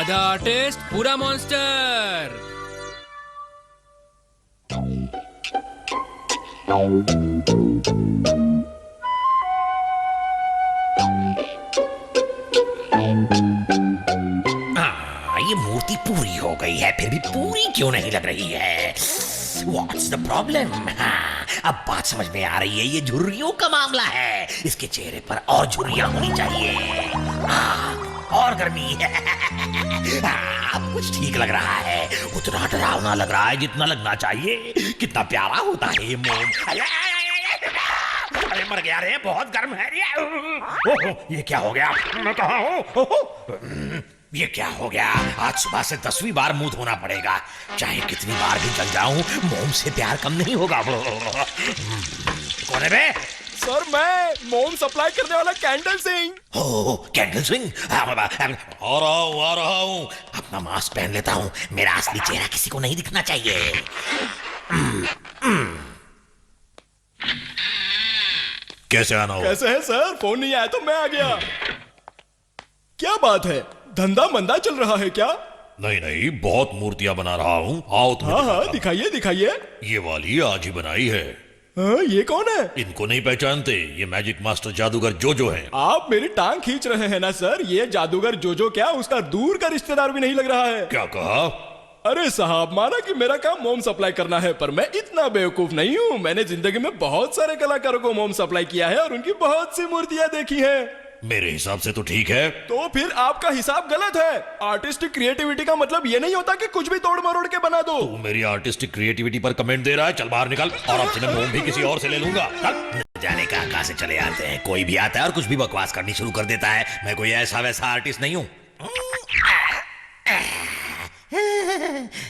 आधा आर्टिस्ट पूरा मॉन्स्टर। ये मूर्ति पूरी हो गई है, फिर भी पूरी क्यों नहीं लग रही है? What's the problem? अब बात समझ में आ रही है, ये झुर्रियों का मामला है। इसके चेहरे पर और झुर्रियां होनी चाहिए, और गर्मी। अब कुछ ठीक लग रहा है, उतना डरावना लग रहा है जितना लगना चाहिए। कितना प्यारा होता है ये मोम। अरे मर गया रे, बहुत गर्म है ये। ओहो, ये क्या हो गया? मैं कहाँ हूँ? ये क्या हो गया? आज सुबह से 10वीं बार मुंह धोना पड़ेगा। चाहे कितनी बार भी चल जाऊं, मोम से प्यार कम नहीं होगा। कौन है बे? सर मैं मोम सप्लाई करने वाला कैंडल सिंह। हो कैंडल सिंह, आ रहा हूँ। अपना मास्क पहन लेता हूँ, मेरा असली चेहरा किसी को नहीं दिखना चाहिए। कैसे आना हो? कैसे है सर? फोन नहीं आया तो मैं आ गया। क्या बात है, धंधा मंदा चल रहा है क्या? नहीं, बहुत मूर्तियां बना रहा हूँ। आओ तुम्हें हाँ, दिखाइए दिखाइए। ये वाली आज ही बनाई है। हाँ, ये कौन है? इनको नहीं पहचानते, ये मैजिक मास्टर जादूगर जोजो हैं। आप मेरी टांग खींच रहे हैं ना सर? ये जादूगर जोजो क्या उसका दूर का रिश्तेदार भी नहीं लग रहा है। क्या कहा? अरे साहब, माना कि मेरा काम मोम सप्लाई करना है, पर मैं इतना बेवकूफ नहीं हूँ। मैंने जिंदगी में बहुत सारे कलाकारों को मोम सप्लाई किया है और उनकी बहुत सी मूर्तियां देखी हैं। मेरे हिसाब से तो ठीक है। तो फिर आपका हिसाब गलत है। आर्टिस्टिक क्रिएटिविटी का मतलब ये नहीं होता कि कुछ भी तोड़ मरोड़ के बना दो। तू मेरी आर्टिस्टिक क्रिएटिविटी पर कमेंट दे रहा है? चल बाहर निकल, और अब से मैं मोम भी किसी और से ले लूंगा। चल। जाने कहाँ से चले आते हैं, कोई भी आता है और कुछ भी बकवास करनी शुरू कर देता है। मैं कोई ऐसा वैसा आर्टिस्ट नहीं हूँ।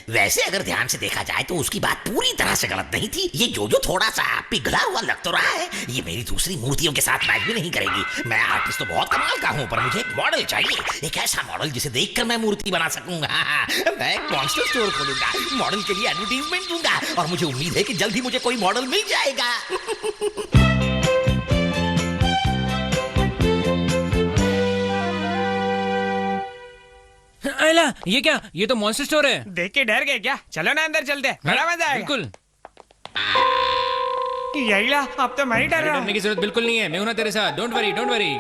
वैसे अगर ध्यान से देखा जाए तो उसकी बात पूरी तरह से गलत नहीं थी। ये जो थोड़ा सा पिघला हुआ लग तो रहा है, ये मेरी दूसरी मूर्तियों के साथ मैच भी नहीं करेगी। मैं आर्टिस्ट तो बहुत कमाल का हूँ, पर मुझे एक मॉडल चाहिए, एक ऐसा मॉडल जिसे देखकर मैं मूर्ति बना सकूंगा। मैं एक मॉन्स्टर स्टोर खोलूंगा, मॉडल के लिए एडवर्टाइजमेंट दूंगा, और मुझे उम्मीद है कि जल्द ही मुझे कोई मॉडल मिल जाएगा। आयला, ये क्या? ये तो मॉन्स्टर स्टोर है। देख के डर गए क्या? चलो ना अंदर चलते हैं, बड़ा मजा आएगा। बिल्कुल। यही ला, अब तो मैं ही डर रहा हूँ। डरने की जरूरत बिल्कुल नहीं है, मैं हूं ना तेरे साथ। Don't worry, don't worry.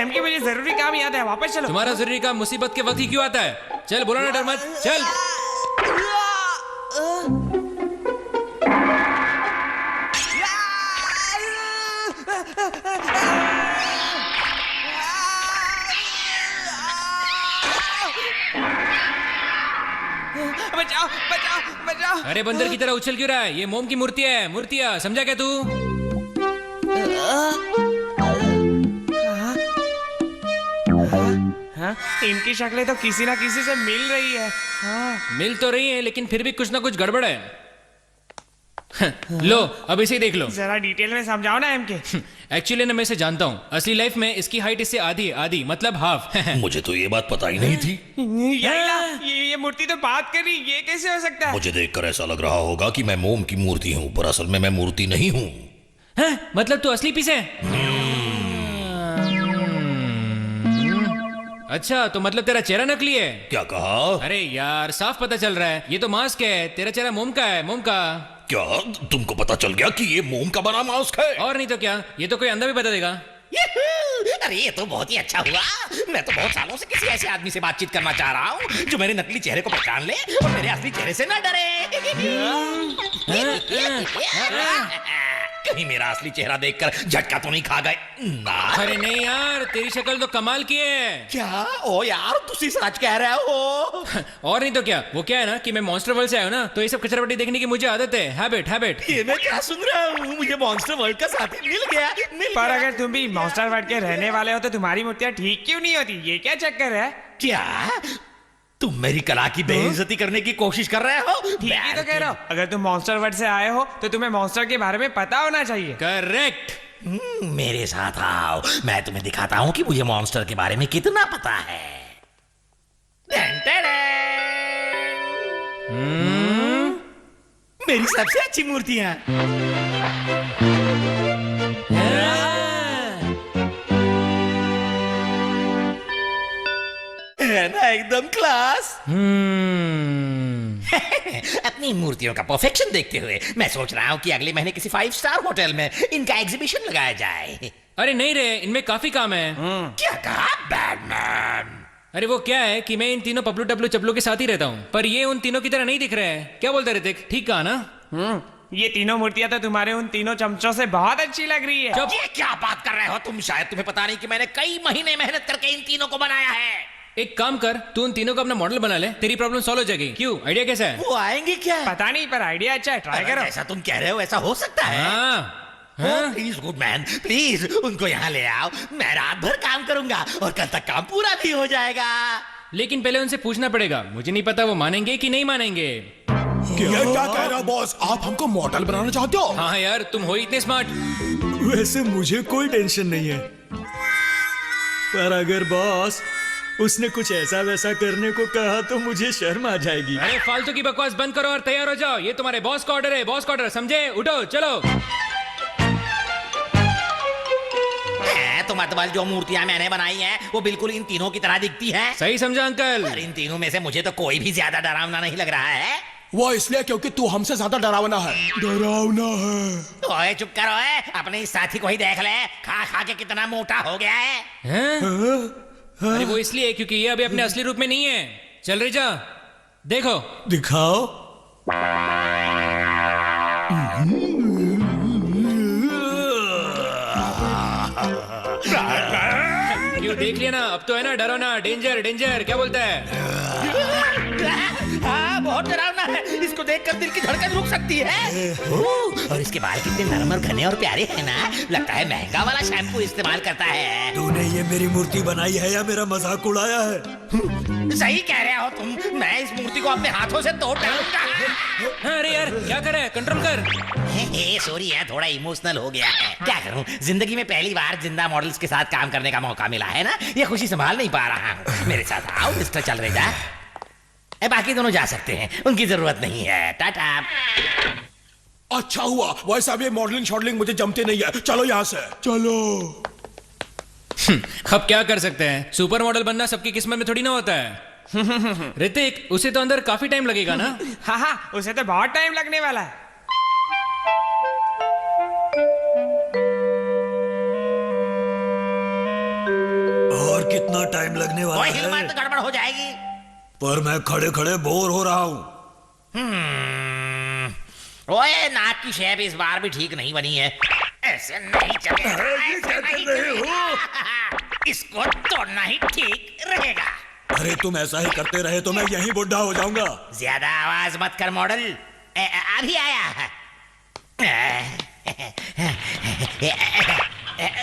एमके, मुझे जरूरी काम याद है, वापस चलो। तुम्हारा जरूरी काम मुसीबत के वक्त ही क्यों आता है? चल, बोला ना डर मत, चल। बचाओ बचाओ बचाओ। अरे बंदर की तरह उछल क्यों रहा है? ये मोम की मूर्ति है, मूर्तियां, समझा क्या तू? हाँ, इनकी शक्लें तो किसी ना किसी से मिल रही है। हाँ। मिल तो रही है, लेकिन फिर भी कुछ ना कुछ गड़बड़ है। लो, अब इसे देख लो। जरा डिटेल में समझाओ ना एमके। एक्चुअली ना मैं इसे जानता हूँ। असली लाइफ में इसकी हाइट इससे आधी है, आधी मतलब हाफ। मुझे तो ये बात पता ही नहीं थी। ये मूर्ति तो बात कर रही, ये कैसे हो सकता है? मुझे देखकर ऐसा लग रहा होगा कि मैं मोम की मूर्ति हूँ, पर असल में मैं मूर्ति नहीं हूँ। मतलब तू असली पीस है? अच्छा, तो मतलब तेरा चेहरा नकली है? क्या कहा? अरे यार, साफ पता चल रहा है, ये तो मास्क है। तेरा चेहरा मोम का है, मोम का। क्या तुमको पता चल गया कि ये मोम का बना मास्क है? और नहीं तो क्या, ये तो कोई अंधा भी बता देगा। अरे ये तो बहुत ही अच्छा हुआ। मैं तो बहुत सालों से किसी ऐसे आदमी से बातचीत करना चाह रहा हूँ जो मेरे नकली चेहरे को पहचान ले और मेरे असली चेहरे से ना डरे। कहीं मेरा असली चेहरा देखकर झटका तो नहीं खा गए ना? अरे नहीं यार, तेरी शक्ल तो कमाल की है। क्या? ओ यार, तुसी सच कह रहे हो? और नहीं तो क्या, वो क्या है ना कि मैं मॉन्स्टर वर्ल्ड से आया हूं ना, तो ये सब कचरापट्टी देखने की मुझे आदत है। हैबिट। ये मैं क्या सुन रहा हूँ? मुझे मॉन्स्टर वर्ल्ड का साथी मिल गया। पर अगर तुम भी मॉन्स्टर वर्ल्ड के रहने वाले हो तो तुम्हारी मूर्तियाँ ठीक क्यों नहीं होती? ये क्या चक्कर है? क्या तुम मेरी कला की बेइज्जती करने की कोशिश कर रहे हो? ठीक ही तो कह रहा हो। अगर तुम मॉन्स्टर वर्ल्ड से आए हो तो तुम्हें मॉन्स्टर के बारे में पता होना चाहिए। करेक्ट। मेरे साथ आओ, मैं तुम्हें दिखाता हूँ कि मुझे मॉन्स्टर के बारे में कितना पता है। मेरी सबसे अच्छी मूर्तियां। एकदम क्लास। हम्म। अपनी मूर्तियों का परफेक्शन देखते हुए मैं सोच रहा हूँ कि अगले महीने किसी 5 स्टार होटल में इनका एग्जीबिशन लगाया जाए। अरे नहीं रे, इनमें काफी काम है। क्या कहा बैटमैन? अरे वो क्या है कि मैं इन तीनों पपलू टपलू चपलू के साथ ही रहता हूँ, पर ये उन तीनों की तरह नहीं दिख रहे हैं। क्या बोलते ऋतिक, ठीक कहा ना? ये तीनों मूर्तियां तो तुम्हारे उन तीनों चमचों से बहुत अच्छी लग रही है। ये क्या बात कर रहे हो तुम? शायद तुम्हें पता नहीं कि मैंने कई महीने मेहनत करके इन तीनों को बनाया है। एक काम कर, तू उन तीनों को अपना मॉडल बना ले, तेरी प्रॉब्लम सॉल्व हो जाएगी। क्यों, आइडिया कैसा है? वो आएंगे क्या? पता नहीं, पर आइडिया अच्छा है, ट्राई करो। ऐसा तुम कह रहे हो, ऐसा हो सकता है? हाँ। प्लीज गुड मैन, प्लीज उनको यहाँ ले आओ। मैं रात भर काम करूंगा और कल तक काम पूरा भी हो जाएगा। लेकिन पहले उनसे पूछना पड़ेगा, मुझे नहीं पता वो मानेंगे कि नहीं मानेंगे। ये क्या कह रहा बॉस? आप हमको मॉडल बनाना चाहते हो? हाँ यार, तुम हो इतने स्मार्ट। वैसे मुझे कोई टेंशन नहीं है, पर अगर बॉस उसने कुछ ऐसा वैसा करने को कहा तो मुझे शर्म आ जाएगी। अरे फालतू की बकवास बंद करो और तैयार हो जाओ। ये तुम्हारे बॉस का ऑर्डर है, बॉस का ऑर्डर, समझे? उठो चलो। तो मतलब जो मूर्तियां मैंने बनाई हैं वो बिल्कुल इन तीनों की तरह दिखती हैं। सही समझा अंकल। पर इन तीनों में से मुझे तो कोई भी ज्यादा डरावना नहीं लग रहा है। वो इसलिए क्योंकि तू हमसे ज्यादा डरावना है। डरावना है। ओए चुप करो, अपने इस साथी को ही देख ले, खा खा के कितना मोटा हो गया है। हैं? अरे वो इसलिए क्योंकि ये अभी अपने असली रूप में नहीं है। चल रही जा, देखो। दिखाओ। क्यों, देख लिया ना? अब तो है ना, डरो ना। डेंजर डेंजर, क्या बोलता है? हाँ, बहुत डरावना है। इसको देखकर दिल की धड़कन रुक सकती है। और इसके बाल कितने नरम और घने और प्यारे हैं ना। लगता है महंगा वाला शैम्पू इस्तेमाल करता है। तूने ये मेरी मूर्ति बनाई है या मेरा मजाक उड़ाया है? सही कह रहे हो तुम। मैं इस मूर्ति को अपने हाथों से तोड़ डालूंगा। हाँ, अरे यार क्या कर रहा है, कंट्रोल कर। सॉरी यार, थोड़ा इमोशनल हो गया है। क्या करूं, जिंदगी में पहली बार जिंदा मॉडल्स के साथ काम करने का मौका मिला है ना, ये खुशी संभाल नहीं पा रहा हूँ। मेरे साथ आओ मिस्टर चल रही जा। बाकी दोनों जा सकते हैं, उनकी जरूरत नहीं है। टाटा। अच्छा हुआ, वैसा भी मॉडलिंग शॉडलिंग मुझे जमते नहीं है। चलो यहाँ से चलो। अब क्या कर सकते हैं, सुपर मॉडल बनना सबकी किस्मत में थोड़ी ना होता है। ऋतिक, उसे तो अंदर काफी टाइम लगेगा ना? हाँ हाँ, उसे तो बहुत टाइम लगने वाला है। और कितना टाइम लगने वाला कोई हिल मार है? तो गड़बड़ हो जाएगी। पर मैं खड़े खड़े बोर हो रहा हूँ। ओए, नाक की शेप इस बार भी ठीक नहीं बनी है। ऐसे नहीं चलेगा, ऐसे नहीं चलेगा। इसको तोड़ना ही ठीक रहेगा। अरे तुम ऐसा ही करते रहे तो मैं यहीं बुढ़ा हो जाऊंगा। ज्यादा आवाज मत कर मॉडल। अभी आया।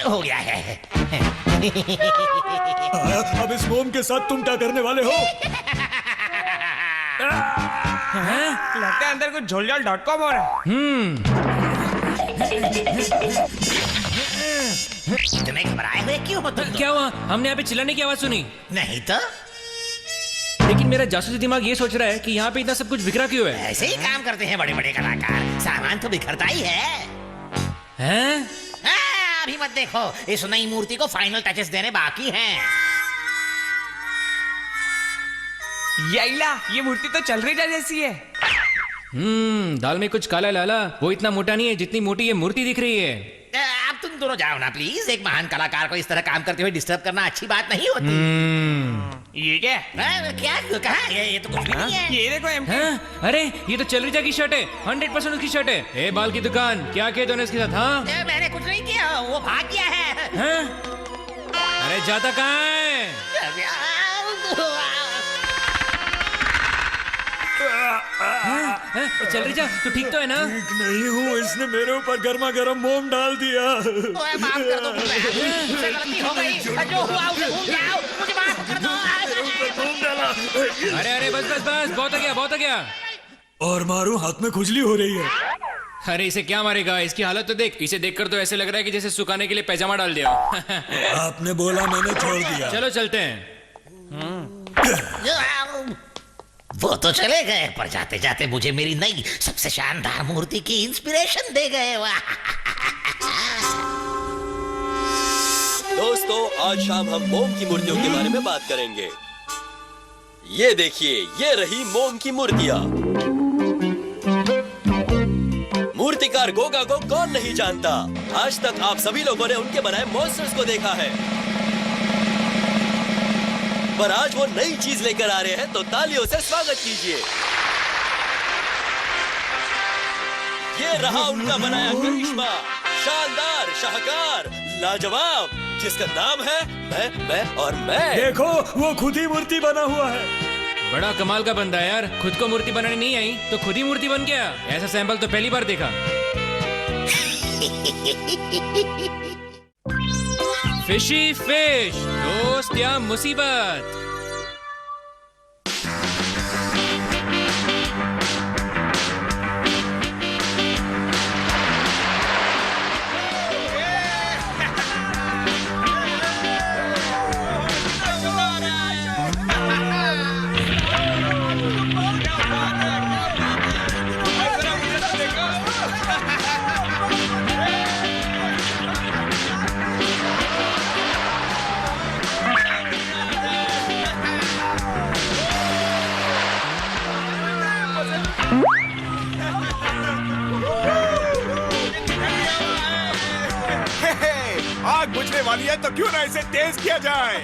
हो गया है। अब इस मोम के साथ तुम क्या करने वाले हो? लगता है अंदर कुछ झोलझाल.com हो रहा है। इतने घबराए हुए क्यों हो तुम? क्या हुआ? हमने यहाँ पे चिल्लाने की आवाज सुनी। नहीं तो लेकिन मेरा जासूसी दिमाग ये सोच रहा है कि यहाँ पे इतना सब कुछ बिखरा क्यों है? ऐसे ही काम करते हैं बड़े बड़े कलाकार। सामान तो बिखरता ही है। हैं? अभी मत देखो, इस नई मूर्ति को फाइनल टचेस देने बाकी हैं। यैला, ये मूर्ति तो चल रही जैसी है। दाल में कुछ काला लाला। वो इतना मोटा नहीं है जितनी मोटी ये मूर्ति दिख रही है। अब तुम दोनों जाओ ना प्लीज। एक महान कलाकार को इस तरह काम करते हुए डिस्टर्ब करना अच्छी बात नहीं होती। ये क्या? क्या कहा? ये तो कुछ भी नहीं है। ये देखो एम। हैं? अरे ये तो चलरीजा की शर्ट है, 100% उसकी शर्ट है। ए बाल की दुकान, क्या किया तूने इसके साथ? हाँ, मैंने कुछ नहीं किया, वो भाग गया है। हैं? अरे जाता कहाँ है? चल रही जा, तू ठीक तो है ना? ठीक नहीं हूँ, इसने मेरे ऊपर गर्मा गर्म मोम डाल दिया। ओए, माफ कर दो मुझसे गलती हो गई। जो हुआ उसे भूल जाओ, मुझे माफ कर दो। अरे अरे बस बस बस, बहुत हो गया, बहुत हो गया। और मारूं, हाथ में खुजली हो रही है। अरे इसे क्या मारेगा? इसकी हालत तो देख। इसे देखकर तो ऐसे लग रहा है कि जैसे सुखाने के लिए पैजामा डाल दिया। आपने बोला, मैंने छोड़ दिया। चलो चलते हैं। वो तो चले गए, पर जाते जाते मुझे मेरी नई सबसे शानदार मूर्ति की इंस्पिरेशन दे गए। दोस्तों, आज शाम हम मोम की मूर्तियों के बारे में बात करेंगे। ये देखिए, ये रही मोम की मूर्तियाँ। मूर्तिकार गोगा को कौन नहीं जानता। आज तक आप सभी लोगों ने उनके बनाए मॉन्स्टर्स को देखा है, पर आज वो नई चीज लेकर आ रहे हैं, तो तालियों से स्वागत कीजिए। ये रहा उनका बनाया करिश्मा, शानदार, शाहकार, लाजवाब, जिसका नाम है मैं और मैं। देखो वो खुद ही मूर्ति बना हुआ है। बड़ा कमाल का बंदा है यार, खुद को मूर्ति बनाने नहीं आई तो खुद ही मूर्ति बन गया। ऐसा सैंपल तो पहली बार देखा। फिशी फिश, दोस्त या मुसीबत। आग बुझने वाली है तो क्यों ना इसे तेज किया जाए।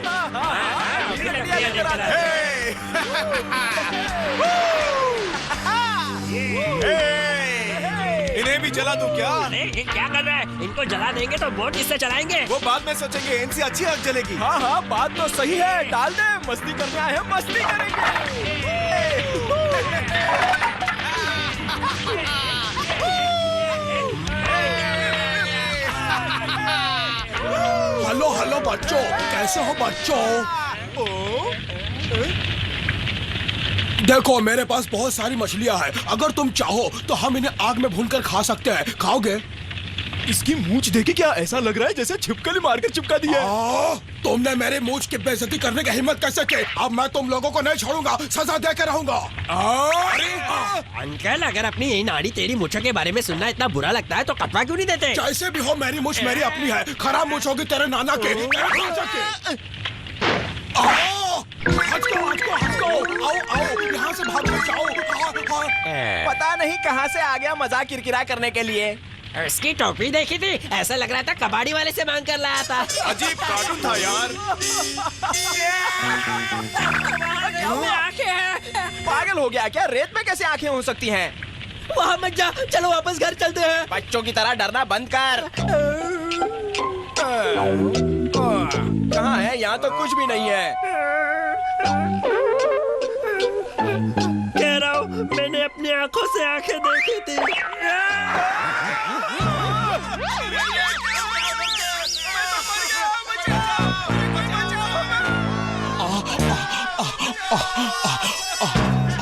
इन्हें भी जला दूं क्या? ये क्या कर रहा है? इनको जला देंगे तो बोट किससे चलाएंगे? वो बाद में सोचेंगे, इनसे अच्छी आग जलेगी। हाँ हाँ, बात तो सही है, डाल दे। मस्ती करने आए हैं, मस्ती करेंगे। हेलो हेलो बच्चों, कैसे हो बच्चों? देखो मेरे पास बहुत सारी मछलियां हैं, अगर तुम चाहो तो हम इन्हें आग में भूनकर खा सकते हैं। खाओगे? इसकी मूंछ देखी क्या? ऐसा लग रहा है जैसे छिपकली मारकर चिपका दी है। तुमने मेरी मूंछ की बेइज्जती करने की हिम्मत कैसे की? अब मैं तुम लोगों को नहीं छोड़ूंगा, सजा देकर रहूंगा। अंकल, अगर अपनी यही नाड़ी तेरी मूंछों के बारे में सुनना इतना बुरा लगता है तो कटवा क्यों नहीं देते? जैसे भी हो, मेरी मूंछ मेरी अपनी है। खराब मूंछ होगी तेरे नाना के, आओ आओ, यहाँ से भाग जाओ। पता नहीं कहाँ से आ गया मजाक किरकिरा करने के लिए। इसकी टोपी देखी थी, ऐसा लग रहा था कबाड़ी वाले से मांग कर लाया था। अजीब कार्टून था यार। आंखें हैं। पागल हो गया क्या? रेत में कैसे आंखें हो सकती हैं? वहाँ मत जा, चलो वापस घर चलते हैं। बच्चों की तरह डरना बंद कर। कहाँ है? यहाँ तो कुछ भी नहीं है। कह रहा हूँ, मैंने अपनी आंखों से आंखें देखी थी।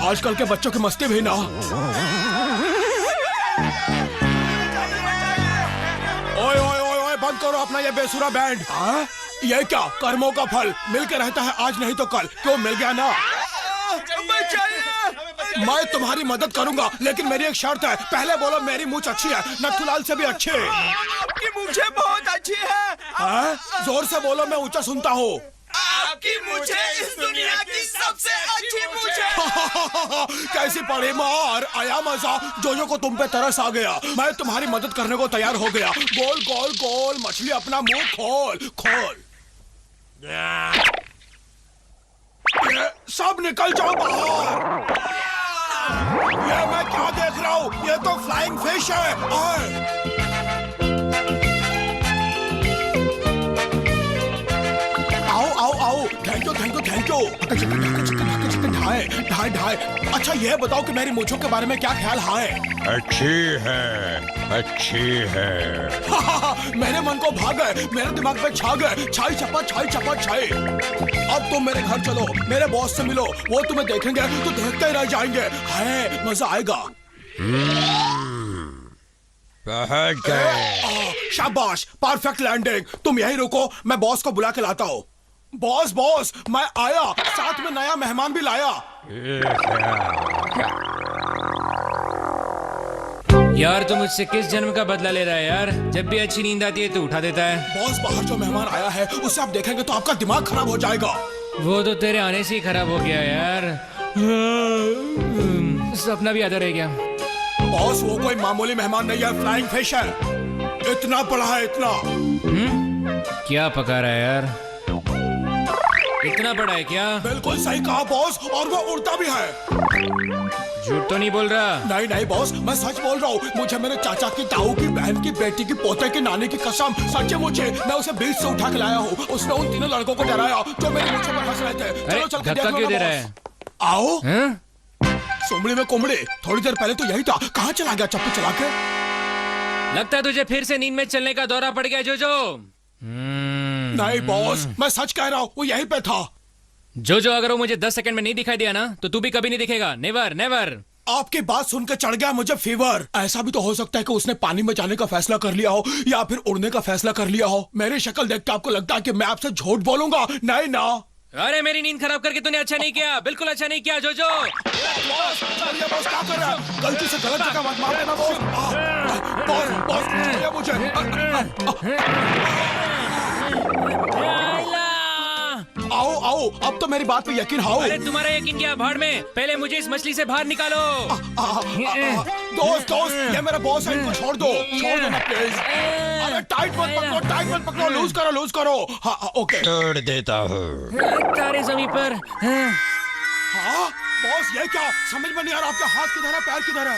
आजकल के बच्चों की मस्ती भी ना। ओए ओए ओए ओए, बंद करो अपना ये बेसुरा बैंड। ये क्या? कर्मों का फल मिलके रहता है, आज नहीं तो कल। क्यों, मिल गया ना? मैं तुम्हारी मदद करूंगा, लेकिन मेरी एक शर्त है। पहले बोलो मेरी मूंछ अच्छी है, नथुलाल से भी अच्छी है। आपकी मूंछें बहुत अच्छी है। जोर से बोलो, मैं ऊंचा सुनता हूँ। आपकी मूंछें इस दुनिया की सबसे अच्छी मूंछें। कैसी पड़ी मार, आया मजा। जोजो को तुम पे तरस आ गया, मैं तुम्हारी मदद करने को तैयार हो गया। गोल गोल गोल मछली, अपना मुंह खोल खोल। ये सब निकल जाओ बाहर। ये मैं क्या देख रहा हूँ? ये तो फ्लाइंग फिश है। आओ आओ आओ, thank you thank you thank you. ढाई ढाई ढाई। अच्छा ये बताओ कि मेरी मूंछों के बारे में क्या ख्याल है? अच्छी है, अच्छी है। मेरे मन को भा गए, मेरे दिमाग पे छा गए। छाई छपा छाई। अब तुम मेरे घर चलो, मेरे बॉस से मिलो। वो तुम्हें देखेंगे तो देखते ही रह जाएंगे। है, मजा आएगा। पहुंच गए। शाबाश, परफेक्ट लैंडिंग। तुम यही रुको, मैं बॉस को बुला के लाता हूँ। बॉस बॉस, मैं आया, साथ में नया मेहमान भी लाया। यार तू मुझसे किस जन्म का बदला ले रहा है यार? जब भी अच्छी नींद आती है तो उठा देता है। बॉस, बाहर जो मेहमान आया है उसे आप देखेंगे तो आपका दिमाग खराब हो जाएगा। वो तो तेरे आने से ही खराब हो गया यार। सपना भी आधा रह गया। बॉस वो कोई मामूली मेहमान नहीं है, फ्लाइंग फिश है। इतना बड़ा है, इतना। क्या पका रहा है यार? इतना बड़ा है क्या? बिल्कुल सही कहा बॉस, और वो उड़ता भी है। झूठ तो नहीं बोल रहा? नहीं नहीं बॉस, मैं सच बोल रहा हूँ। मुझे मेरे चाचा की ताऊ की बहन की बेटी की पोते की नानी की कसम, सच है मुझे। मैं उसे बीच से उठा के लाया हूँ। उसने उन तीनों लड़कों को डराया जो मेरे मुझे पर हंस रहे थे। चलो चल के धक्का क्यों दे रहा है? आओ। हाँ? सुमड़ी में कुमड़ी, थोड़ी देर पहले तो यही था, कहाँ चला गया चप्पू चला के? लगता है तुझे फिर से नींद में चलने का दौरा पड़ गया जोजो। नहीं बॉस, मैं सच कह रहा हूँ, वो यहीं पे था। जोजो अगर वो मुझे 10 सेकंड में नहीं दिखाई दिया ना तो तू भी कभी नहीं दिखेगा। Never never. आपकी बात सुनकर चढ़ गया मुझे फीवर। ऐसा भी तो हो सकता है कि उसने पानी में जाने का फैसला कर लिया हो या फिर उड़ने का फैसला कर लिया हो। मेरी शक्ल देख के आपको लगता है कि मैं आपसे झूठ बोलूंगा? नहीं ना। अरे मेरी नींद खराब करके तूने अच्छा नहीं किया, बिल्कुल अच्छा नहीं किया जोजो। बॉस क्या कर रहा है? गलती से गलत जगह मत मार देना बॉस। बॉस छोड़िए मुझे। आओ आओ, अब तो मेरी बात पे यकीन आओ। अरे तुम्हारा यकीन क्या भाड़ में? पहले मुझे इस मछली से बाहर निकालो। दोस्त ये मेरा बॉस है, इनको छोड़ दो ना प्लीज। अरे टाइट मत पकड़ो, लूज करो। हाँ ओके। तोड़ देता हूँ। तारे जमीन पर। हाँ बॉस, ये क्या समझ में नहीं आ रहा? आपका हाथ किधर है, पैर किधर है?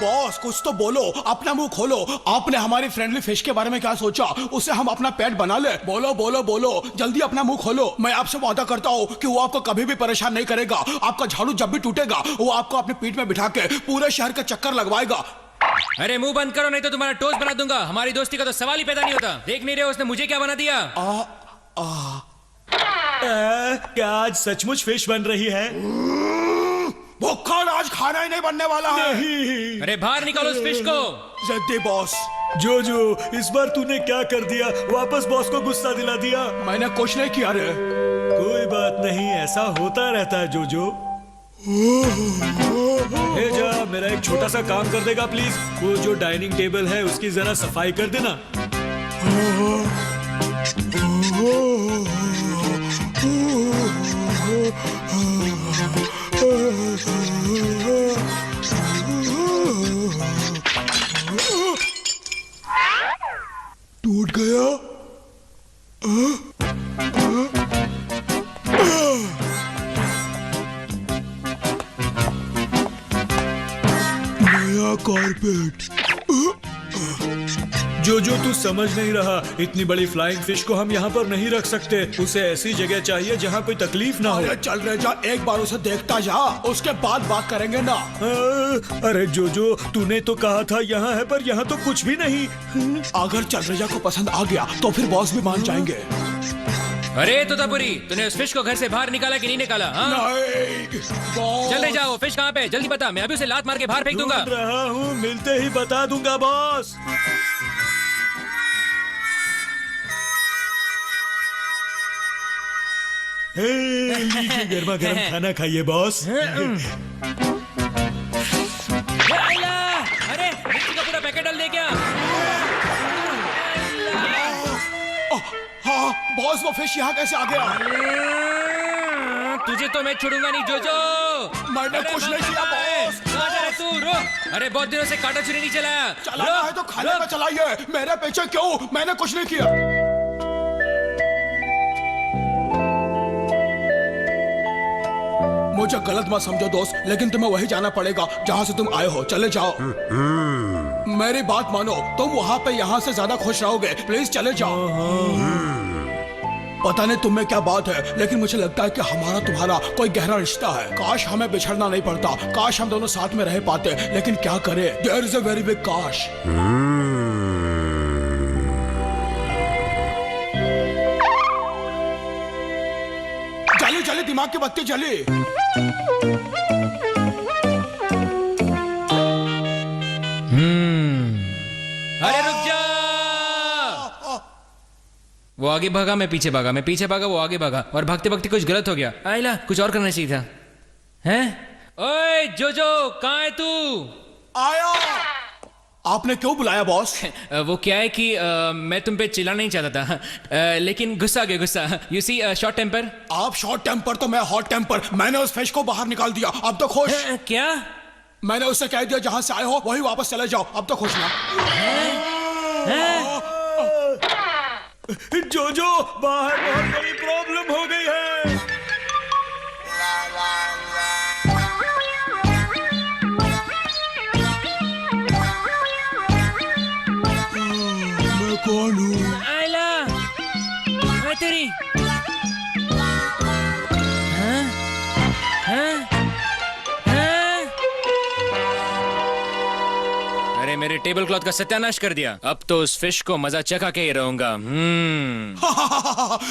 बॉस कुछ तो बोलो, अपना मुंह खोलो। आपने हमारी फ्रेंडली फिश के बारे में क्या सोचा? उसे हम अपना पेट बना ले? बोलो जल्दी अपना मुंह खोलो। मैं आपसे वादा करता हूँ कि वो आपको कभी भी परेशान नहीं करेगा। आपका झाड़ू जब भी टूटेगा वो आपको अपनी पीठ में बिठा के पूरे शहर का चक्कर लगवाएगा। अरे मुंह बंद करो नहीं तो तुम्हारा टोस्ट बना दूंगा। हमारी दोस्ती का तो सवाल ही पैदा नहीं होता। देख नहीं रहे उसने मुझे क्या बना दिया? क्या आज सचमुच फिश बन रही है? भूखा आज खाना ही नहीं बनने वाला है। अरे बाहर निकालो उस फिश को। जल्दी बॉस। जोजो इस बार तूने क्या कर दिया? वापस बॉस को गुस्सा दिला दिया। मैंने कुछ नहीं किया रे। कोई बात नहीं, ऐसा होता रहता है जोजो। हे जा, मेरा एक छोटा सा काम कर देगा प्लीज? वो जो डाइनिंग टेबल है उसकी जरा सफाई कर देना। टूट गया। नया कारपेट। जो तू समझ नहीं रहा, इतनी बड़ी फ्लाइंग फिश को हम यहाँ पर नहीं रख सकते। उसे ऐसी जगह चाहिए जहाँ कोई तकलीफ ना हो। चल रहे जा, एक बार उसे देखता जा, उसके बाद बात करेंगे ना। अरे जो तूने तो कहा था यहाँ है, पर यहाँ तो कुछ भी नहीं। अगर चंद्रजा को पसंद आ गया तो फिर बॉस भी मान जाएंगे। अरे तोतापुरी, तूने उस फिश को घर से बाहर निकाला कि नहीं निकाला? जल्दी जाओ, फिश कहाँ पे? जल्दी बता, मैं अभी उसे लात मार के बाहर फेंक दूंगा। ढूंढ रहा हूँ, मिलते ही बता दूंगा बॉस। गर्मा गर्म खाना खाइए बॉस। अरे मिर्ची का पूरा पैकेट डाल दे क्या? हाँ बॉस, वो फिश यहाँ कैसे आ गया? तुझे तो मैं छोड़ूंगा नहीं जोजो। मैंने कुछ नहीं किया बॉस। कहाँ जा रहे तू? रुक। अरे बहुत दिनों से काटा चुरी नहीं चलाया। चलाना है तो खाने में चलाइए, मेरे पीछे क्यों? मैंने कुछ नहीं किया। मुझे गलत मत समझो दोस्त, लेकिन तुम्हें वही जाना पड़ेगा जहाँ से तुम आए हो। चले जाओ। मेरी बात मानो, तुम वहाँ पे यहाँ से ज्यादा खुश रहोगे। प्लीज चले जाओ। पता नहीं तुम में क्या बात है, लेकिन मुझे लगता है कि हमारा तुम्हारा कोई गहरा रिश्ता है। काश हमें बिछड़ना नहीं पड़ता, काश हम दोनों साथ में रह पाते, लेकिन क्या करें, there is a very big काश। जली दिमाग की बत्ती जली। अरे रुक जा। वो आगे भागा, मैं पीछे भागा, मैं पीछे भागा, वो आगे भागा, और भागते भागते कुछ गलत हो गया। आइला, कुछ और करना चाहिए था। हैं? ओए जोजो, कहाँ है तू? आया। आपने क्यों बुलाया बॉस? वो क्या है कि मैं तुम पे चिल्लाना नहीं चाहता था, लेकिन गुस्सा आ गया, गुस्सा। You see short temper. आप शॉर्ट टेम्पर तो मैं हॉट टेम्पर। मैंने उस फिश को बाहर निकाल दिया, अब तो खुश। क्या? मैंने उससे कह दिया जहां से आए हो वही वापस चले जाओ, अब तो खुश ना। जोजो, बाहर बहुत बड़ी प्रॉब्लम हो गई है। मैं कौन हूँ? आयला, मैं तेरी। हाँ? हाँ? हाँ? अरे मेरे टेबल क्लॉथ का सत्यानाश कर दिया। अब तो उस फिश को मजा चखा के ही रहूंगा।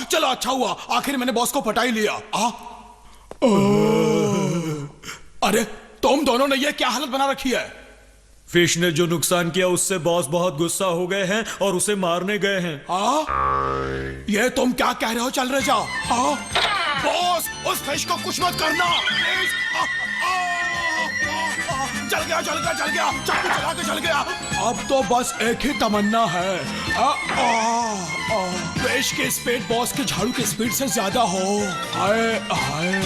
चलो अच्छा हुआ, आखिर मैंने बॉस को पटा ही लिया। अरे तुम दोनों ने ये क्या हालत बना रखी है? फिश ने जो नुकसान किया उससे बॉस बहुत गुस्सा हो गए हैं और उसे मारने गए हैं। ये तुम क्या कह रहे हो? चल रहे जाओ। बॉस, उस फिश को कुछ मत करना प्लीज। जल गया, जल गया, जल गया, चाकू चला के जल गया। अब तो बस एक ही तमन्ना है, फिश की स्पीड बॉस के झाड़ू की स्पीड से ज्यादा हो। हाय हाय।